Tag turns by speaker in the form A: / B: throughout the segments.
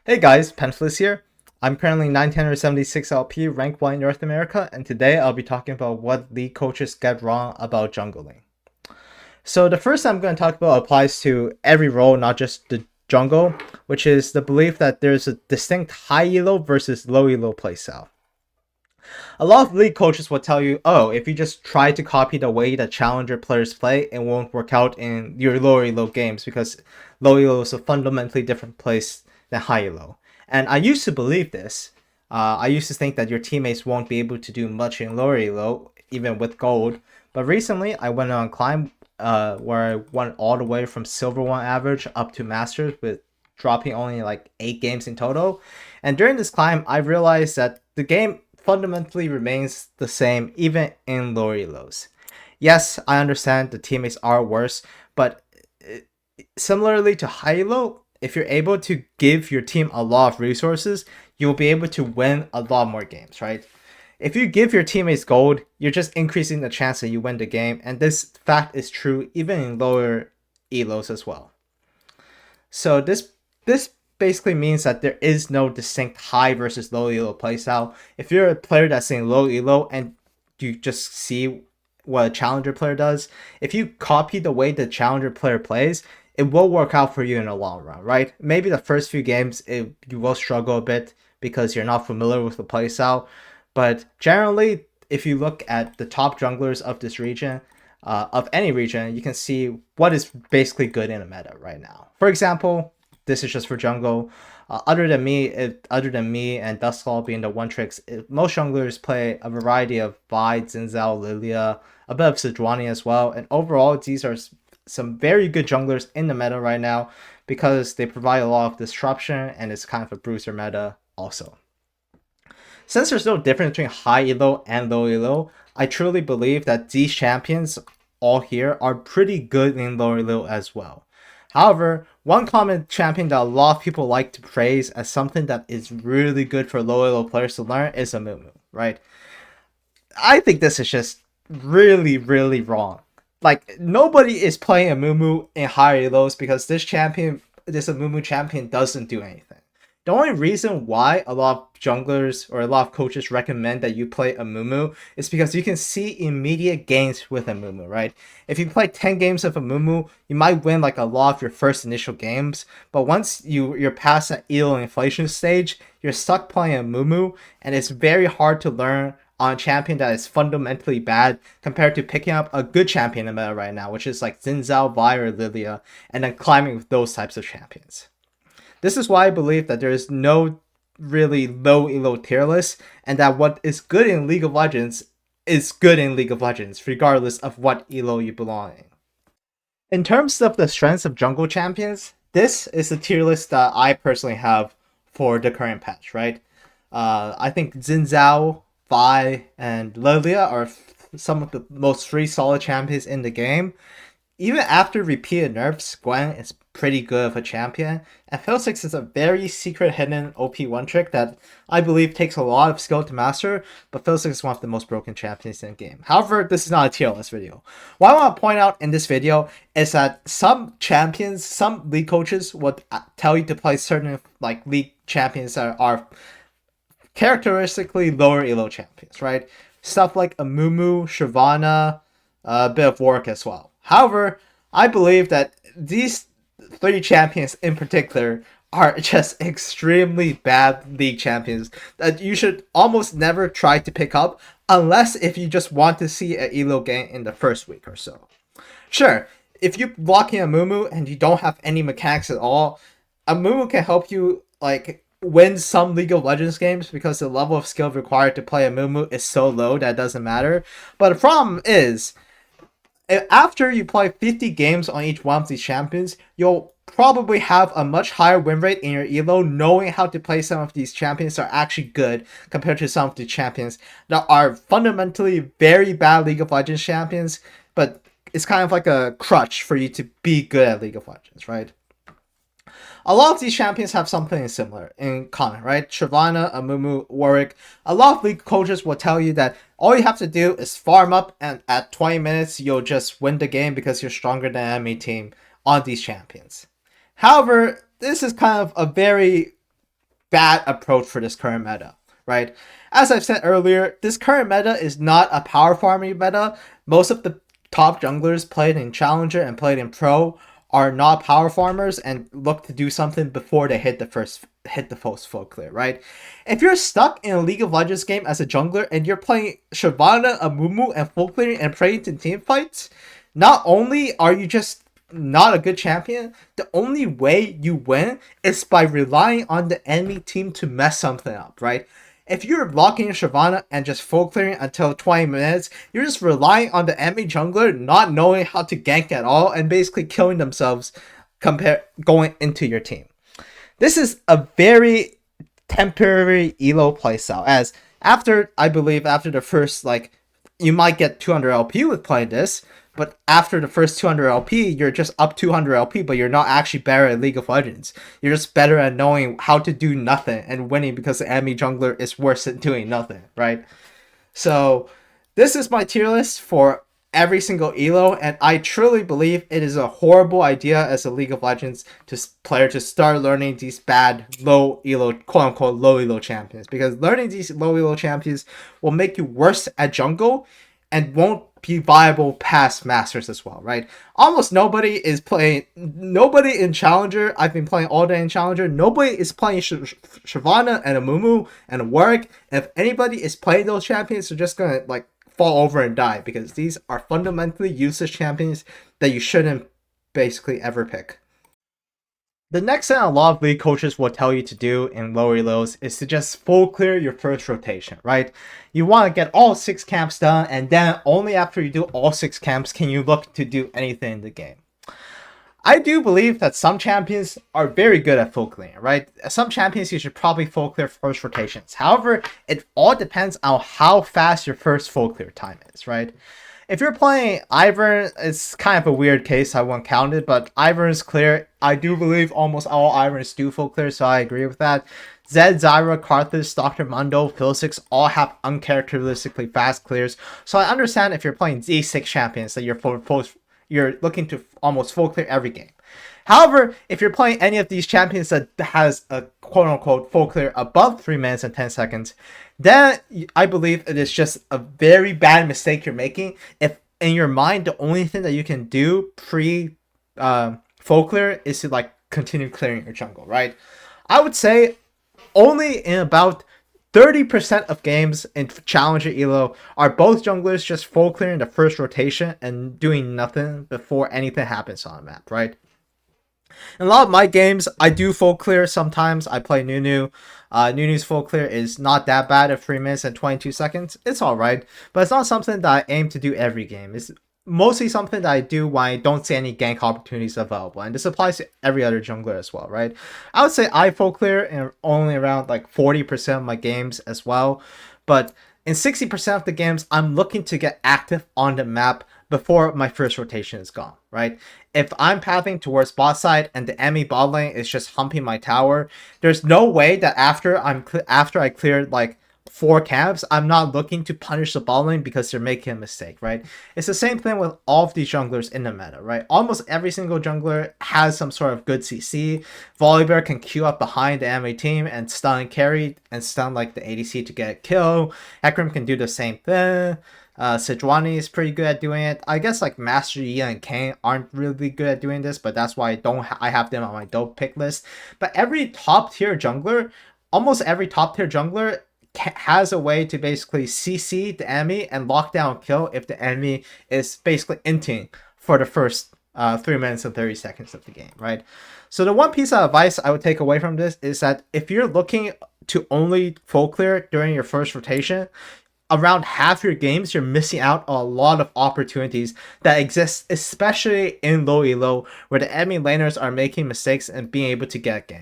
A: Hey guys, Penfliss here. I'm currently 976 LP, rank 1 in North America, and today I'll be talking about what league coaches get wrong about jungling. So the first I'm going to talk about applies to every role, not just the jungle, which is the belief that there's a distinct high elo versus low elo playstyle. A lot of league coaches will tell you, oh, if you just try to copy the way that challenger players play, it won't work out in your lower elo games because low elo is a fundamentally different place than high elo. And I used to believe this. I used to think that your teammates won't be able to do much in lower elo, even with gold. But recently, I went on a climb where I went all the way from Silver 1 average up to Masters with dropping only like 8 games in total. And during this climb, I realized that the game fundamentally remains the same even in lower elos. Yes, I understand the teammates are worse, but similarly to high elo, if you're able to give your team a lot of resources, you'll be able to win a lot more games, right? If you give your teammates gold, you're just increasing the chance that you win the game, and this fact is true even in lower elos as well. So this basically means that there is no distinct high versus low elo playstyle. If you're a player that's in low elo and you just see what a challenger player does, if you copy the way the challenger player plays, it will work out for you in the long run, right? Maybe the first few games you will struggle a bit because you're not familiar with the playstyle, but generally, if you look at the top junglers of this region, of any region, you can see what is basically good in a meta right now. For example, this is just for jungle. Other than me and Dustfall being the one tricks, most junglers play a variety of Vi, Zinzao, Lilia, a bit of Sejuani as well. And overall, these are some very good junglers in the meta right now because they provide a lot of disruption and it's kind of a bruiser meta also. Since there's no difference between high elo and low elo, I truly believe that these champions all here are pretty good in low elo as well. However, one common champion that a lot of people like to praise as something that is really good for low elo players to learn is Amumu, right? I think this is just really, really wrong. Like, nobody is playing Amumu in higher elos because this Amumu champion doesn't do anything. The only reason why a lot of junglers or a lot of coaches recommend that you play Amumu is because you can see immediate gains with Amumu, right? If you play 10 games of Amumu, you might win like a lot of your first initial games, but once you're past that elo inflation stage, you're stuck playing Amumu, and it's very hard to learn on a champion that is fundamentally bad compared to picking up a good champion in the meta right now, which is like Zinzao, Vi, or Lilia, and then climbing with those types of champions. This is why I believe that there is no really low elo tier list, and that what is good in League of Legends is good in League of Legends, regardless of what elo you belong in. In terms of the strengths of jungle champions, this is the tier list that I personally have for the current patch, right? I think Zinzao, Vi, and Lilia are some of the most free solid champions in the game. Even after repeated nerfs, Gwen is pretty good of a champion, and Phil6 is a very secret hidden OP one trick that I believe takes a lot of skill to master, but Phil6 is one of the most broken champions in the game. However, this is not a tier list video. What I want to point out in this video is that some champions, some league coaches would tell you to play certain like league champions that are characteristically lower elo champions, right? Stuff like Amumu, Shyvana, a bit of Warwick as well. However, I believe that these 3 champions in particular are just extremely bad league champions that you should almost never try to pick up unless if you just want to see an elo game in the first week or so. Sure, if you're blocking Amumu and you don't have any mechanics at all, Amumu can help you like win some League of Legends games because the level of skill required to play Amumu is so low that it doesn't matter. But the problem is, after you play 50 games on each one of these champions, you'll probably have a much higher win rate in your elo knowing how to play some of these champions that are actually good compared to some of the champions that are fundamentally very bad League of Legends champions, but it's kind of like a crutch for you to be good at League of Legends, right? A lot of these champions have something similar in common, right? Shyvana, Amumu, Warwick. A lot of league coaches will tell you that all you have to do is farm up, and at 20 minutes, you'll just win the game because you're stronger than the enemy team on these champions. However, this is kind of a very bad approach for this current meta, right? As I've said earlier, this current meta is not a power farming meta. Most of the top junglers played in Challenger and played in Pro are not power farmers and look to do something before they hit the first full clear, right? If you're stuck in a League of Legends game as a jungler and you're playing Shyvana, Amumu, and full clearing and praying to team fights, not only are you just not a good champion, the only way you win is by relying on the enemy team to mess something up, right? If you're blocking Shyvana and just full clearing until 20 minutes, you're just relying on the enemy jungler not knowing how to gank at all and basically killing themselves going into your team. This is a very temporary elo playstyle, as I believe after the first, like, you might get 200 LP with playing this, but after the first 200 LP, you're just up 200 LP, but you're not actually better at League of Legends. You're just better at knowing how to do nothing and winning because the enemy jungler is worse at doing nothing, right? So this is my tier list for every single elo, and I truly believe it is a horrible idea as a League of Legends player to start learning these bad low elo, quote unquote low elo champions, because learning these low elo champions will make you worse at jungle and won't be viable past Masters as well, right? Almost nobody in Challenger. I've been playing all day in Challenger. Nobody is playing Shyvana and Amumu and Warwick. And if anybody is playing those champions, they're just gonna like fall over and die, because these are fundamentally useless champions that you shouldn't basically ever pick. The next thing a lot of league coaches will tell you to do in lower elos is to just full clear your first rotation, right? You want to get all 6 camps done, and then only after you do all 6 camps can you look to do anything in the game. I do believe that some champions are very good at full clearing, right? Some champions you should probably full clear first rotations. However, it all depends on how fast your first full clear time is, right? If you're playing Ivern, it's kind of a weird case, I won't count it, but Ivern is clear. I do believe almost all Iverns do full clear, so I agree with that. Zed, Zyra, Karthus, Dr. Mundo, Phil6 all have uncharacteristically fast clears, so I understand if you're playing Z6 champions that you're looking to almost full clear every game. However, if you're playing any of these champions that has a quote-unquote full clear above 3 minutes and 10 seconds, then I believe it is just a very bad mistake you're making if in your mind the only thing that you can do pre full clear is to like continue clearing your jungle, right? I would say only in about 30% of games in Challenger Elo are both junglers just full clearing the first rotation and doing nothing before anything happens on the map, right? In a lot of my games, I do full clear sometimes. I play Nunu. Nunu's full clear is not that bad at 3 minutes and 22 seconds. It's alright, but it's not something that I aim to do every game. It's mostly something that I do when I don't see any gank opportunities available, and this applies to every other jungler as well, right? I would say I full clear in only around like 40% of my games as well, but in 60% of the games, I'm looking to get active on the map before my first rotation is gone, right? If I'm pathing towards bot side and the enemy bot lane is just humping my tower, there's no way that after I cleared like 4 camps, I'm not looking to punish the bot lane because they're making a mistake, right? It's the same thing with all of these junglers in the meta, right? Almost every single jungler has some sort of good CC. Volibear can queue up behind the enemy team and stun and carry and stun like the ADC to get a kill. Hecarim can do the same thing. Sejuani is pretty good at doing it. I guess like Master Yi and Kane aren't really good at doing this, but that's why I have them on my dope pick list. But every top tier jungler, almost every top tier jungler has a way to basically CC the enemy and lock down kill if the enemy is basically inting for the first 3 minutes and 30 seconds of the game, right? So the one piece of advice I would take away from this is that if you're looking to only full clear during your first rotation, around half your games, you're missing out on a lot of opportunities that exist, especially in low elo, where the enemy laners are making mistakes and being able to get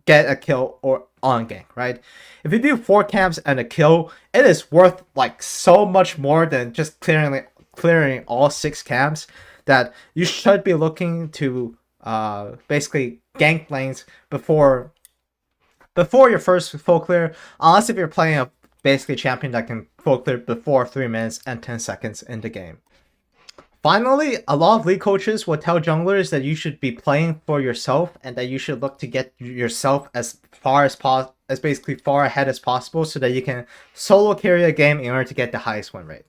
A: a kill or on gank, right? If you do 4 camps and a kill, it is worth like so much more than just clearing all 6 camps, that you should be looking to basically gank lanes before your first full clear, unless if you're playing a basically champion that can full clear before 3 minutes and 10 seconds in the game. Finally, a lot of league coaches will tell junglers that you should be playing for yourself and that you should look to get yourself as far as basically far ahead as possible so that you can solo carry a game in order to get the highest win rate.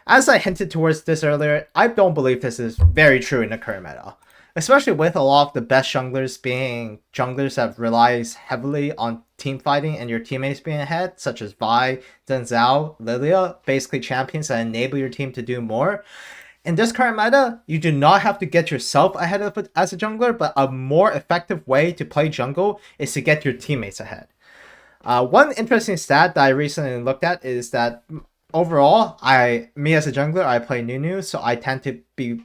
A: As I hinted towards this earlier, I don't believe this is very true in the current meta. Especially with a lot of the best junglers being junglers that relies heavily on team fighting and your teammates being ahead, such as Vi, Denzel, Lilia, basically champions that enable your team to do more. In this current meta, you do not have to get yourself ahead of it as a jungler, but a more effective way to play jungle is to get your teammates ahead. One interesting stat that I recently looked at is that overall, me as a jungler, I play Nunu, so I tend to be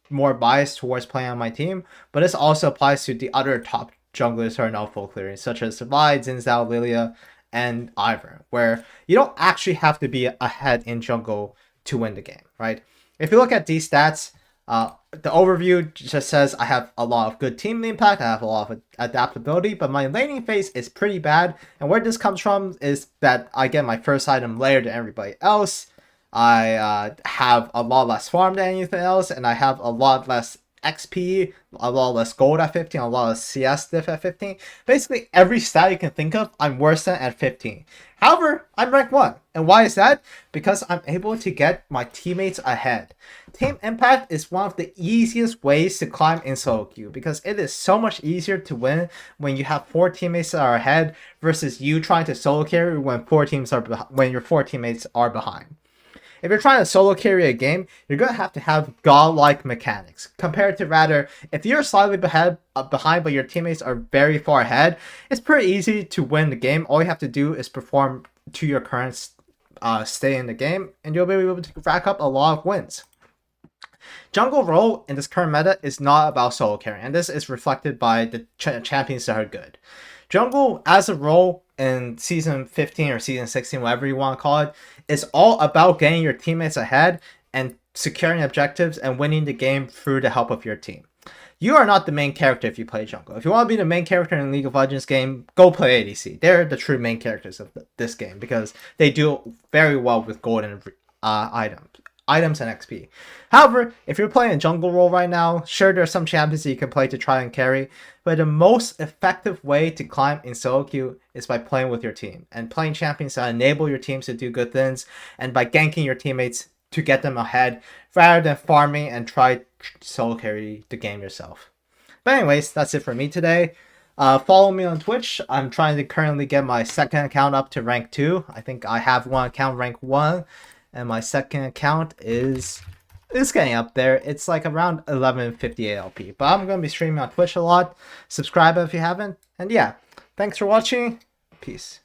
A: more biased towards playing on my team, but this also applies to the other top junglers who are now full clearing, such as Vi, Zinzao, Lilia, and Ivern, where you don't actually have to be ahead in jungle to win the game, right? If you look at these stats, the overview just says I have a lot of good team impact, I have a lot of adaptability, but my laning phase is pretty bad, and where this comes from is that I get my first item later than everybody else, I have a lot less farm than anything else, and I have a lot less XP, a lot less gold at 15, a lot of CS diff at 15. Basically, every stat you can think of, I'm worse than at 15. However, I'm rank 1. And why is that? Because I'm able to get my teammates ahead. Team impact is one of the easiest ways to climb in solo queue because it is so much easier to win when you have 4 teammates that are ahead versus you trying to solo carry when your 4 teammates are behind. If you're trying to solo carry a game, you're going to have godlike mechanics. Compared to rather, if you're slightly behind but your teammates are very far ahead, it's pretty easy to win the game. All you have to do is perform to your current state in the game, and you'll be able to rack up a lot of wins. Jungle role in this current meta is not about solo carrying, and this is reflected by the champions that are good. Jungle as a role in Season 15 or Season 16, whatever you want to call it, is all about getting your teammates ahead and securing objectives and winning the game through the help of your team. You are not the main character if you play jungle. If you want to be the main character in League of Legends game, go play ADC. They're the true main characters of this game because they do very well with gold and items and XP. However, if you're playing a jungle role right now, sure, there are some champions that you can play to try and carry, but the most effective way to climb in solo queue is by playing with your team and playing champions that enable your teams to do good things and by ganking your teammates to get them ahead rather than farming and try solo carry the game yourself. But anyways, that's it for me today. Follow me on Twitch. I'm trying to currently get my second account up to rank 2. I think I have one account rank 1. And my second account is getting up there. It's like around 1150 ALP. But I'm going to be streaming on Twitch a lot. Subscribe if you haven't. And yeah, thanks for watching. Peace.